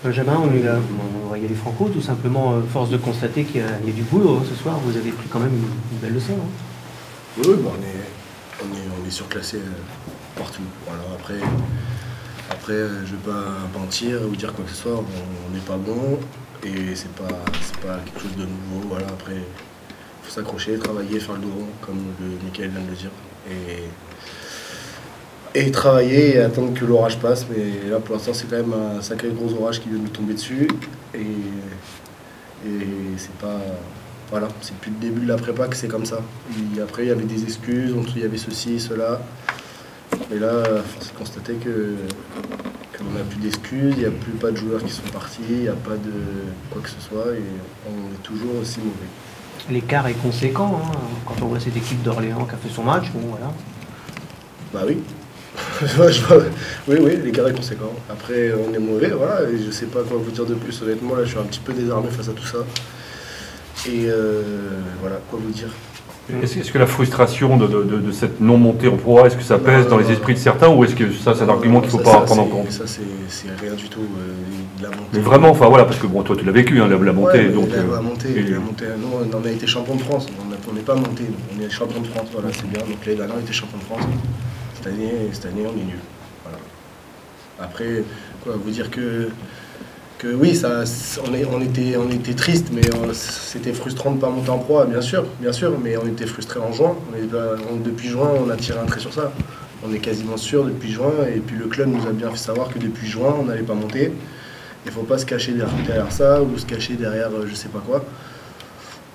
Benjamin, on va y aller franco, tout simplement, force de constater qu'il y a du boulot ce soir. Vous avez pris quand même une belle leçon. Oui, bah on est surclassé partout. Voilà, après, je ne vais pas mentir ou dire quoi que ce soit, on n'est pas bon et c'est pas quelque chose de nouveau. Voilà, après, il faut s'accrocher, travailler, faire le dos rond, comme Mickaël vient de le dire. Et travailler et attendre que l'orage passe, mais là pour l'instant c'est quand même un sacré gros orage qui vient de nous tomber dessus. Et c'est pas. Voilà, c'est depuis le début de la prépa que c'est comme ça. Après il y avait des excuses, il y avait ceci, cela. Mais là, force est de constater qu'on n'a plus d'excuses, il n'y a plus pas de joueurs qui sont partis, il n'y a pas de quoi que ce soit et on est toujours aussi mauvais. L'écart est conséquent, hein, quand on voit cette équipe d'Orléans qui a fait son match, bon voilà. Bah oui. Oui, l'écart est conséquent. Après, on est mauvais, voilà, et je sais pas quoi vous dire de plus. Honnêtement, là, je suis un petit peu désarmé face à tout ça. Et voilà, quoi vous dire. Est-ce que la frustration de cette non-montée en Pro A, est-ce que ça pèse dans les esprits de certains, ou est-ce que ça, c'est un argument qu'il ne faut pas prendre en compte? Ça, c'est rien du tout. La montée. Mais vraiment, enfin voilà, parce que bon, toi, tu l'as vécu, hein, la montée. Ouais, donc, la montée, nous, on a été champion de France. On n'est pas monté, on est champion de France, voilà, c'est bien. Donc l'année dernière, on était champion de France. Cette année, on est nul. Voilà. Après, quoi, vous dire que oui, on était triste, mais c'était frustrant de ne pas monter en Pro A, bien sûr, mais on était frustré en juin. Depuis juin, on a tiré un trait sur ça. On est quasiment sûr depuis juin, et puis le club nous a bien fait savoir que depuis juin, on n'allait pas monter. Il ne faut pas se cacher derrière ça, ou se cacher derrière je sais pas quoi.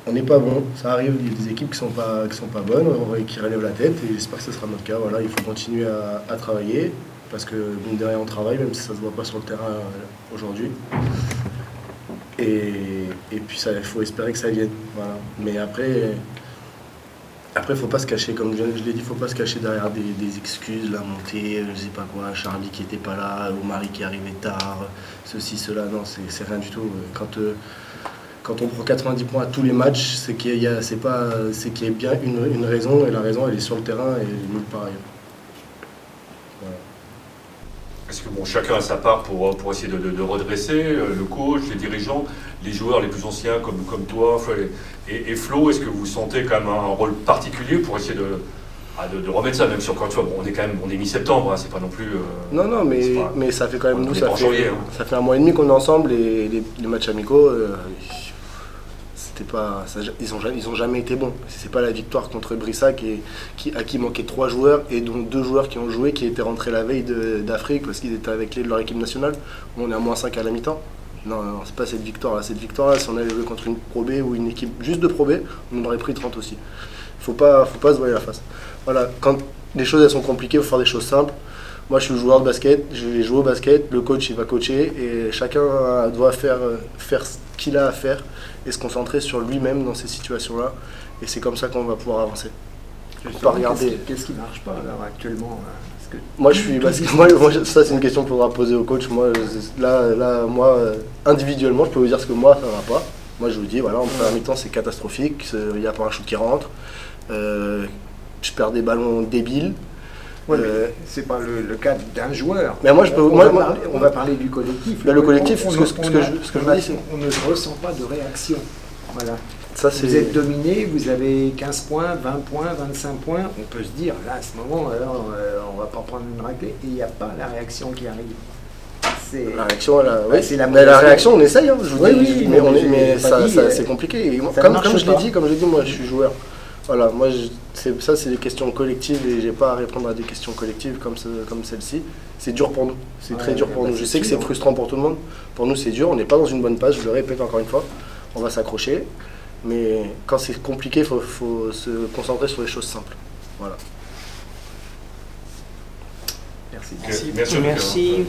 On n'est pas bon, ça arrive, il y a des équipes qui sont pas bonnes, qui relèvent la tête, et j'espère que ce sera notre cas. Voilà, il faut continuer à travailler, parce que mine de rien on travaille, même si ça ne se voit pas sur le terrain aujourd'hui. Et puis il faut espérer que ça vienne. Voilà. Mais après, il ne faut pas se cacher, comme je l'ai dit, il ne faut pas se cacher derrière des excuses, la montée, je sais pas quoi, Charlie qui n'était pas là, Omari qui arrivait tard, ceci, cela, non, c'est rien du tout. Quand on prend 90 points à tous les matchs, c'est qu'il y a bien une raison, et la raison elle est sur le terrain et nulle part ailleurs. Voilà. Est-ce que bon, chacun a sa part pour essayer de redresser, le coach, les dirigeants, les joueurs les plus anciens comme toi et Flo, est-ce que vous sentez quand même un rôle particulier pour essayer de remettre ça, même si encore une fois, bon, on est mi-septembre, hein, c'est pas non plus... Non, mais ça fait quand même, ça fait un mois et demi qu'on est ensemble, et les matchs amicaux, ils ont jamais été bons. C'est pas la victoire contre Brissac à qui manquait 3 joueurs, et dont 2 joueurs qui ont joué, qui étaient rentrés la veille d'Afrique parce qu'ils étaient avec leur équipe nationale. On est à -5 à la mi-temps. Non, c'est pas cette victoire-là. Cette victoire-là, si on avait joué contre une Pro B ou une équipe juste de Pro B, on aurait pris 30 aussi. Faut pas se voiler la face. Voilà, quand les choses elles sont compliquées, il faut faire des choses simples. Moi, je suis joueur de basket, je vais jouer au basket, le coach il va coacher, et chacun doit faire ce qu'il a à faire et se concentrer sur lui-même dans ces situations-là. Et c'est comme ça qu'on va pouvoir avancer. Pas regarder. Qu'est-ce qui ne marche pas alors actuellement? Moi, ça c'est une question qu'il faudra poser au coach. Moi, individuellement, je peux vous dire ce que moi, ça ne va pas. Moi, je vous dis, voilà, en première mi-temps, c'est catastrophique, il n'y a pas un shoot qui rentre, je perds des ballons débiles. Ouais, c'est pas le cas d'un joueur. Mais moi, on va parler du collectif. Le collectif, ce que je vous dis, c'est... On ne ressent pas de réaction. Voilà. Ça, vous êtes dominé, vous avez 15 points, 20 points, 25 points. On peut se dire, là, à ce moment, alors, on va pas prendre une raclée. Et il n'y a pas la réaction qui arrive. La réaction, la réaction, on essaye, hein, je vous dis, mais c'est compliqué. Et comme je l'ai dit, moi, je suis joueur. Voilà, moi, ça, c'est des questions collectives, et j'ai pas à répondre à des questions collectives comme celle-ci. C'est dur pour nous, c'est très dur pour nous. Je sais que c'est frustrant pour tout le monde. Pour nous, c'est dur, on n'est pas dans une bonne passe, je le répète encore une fois. On va s'accrocher, mais quand c'est compliqué, il faut se concentrer sur les choses simples. Voilà. Merci. Merci.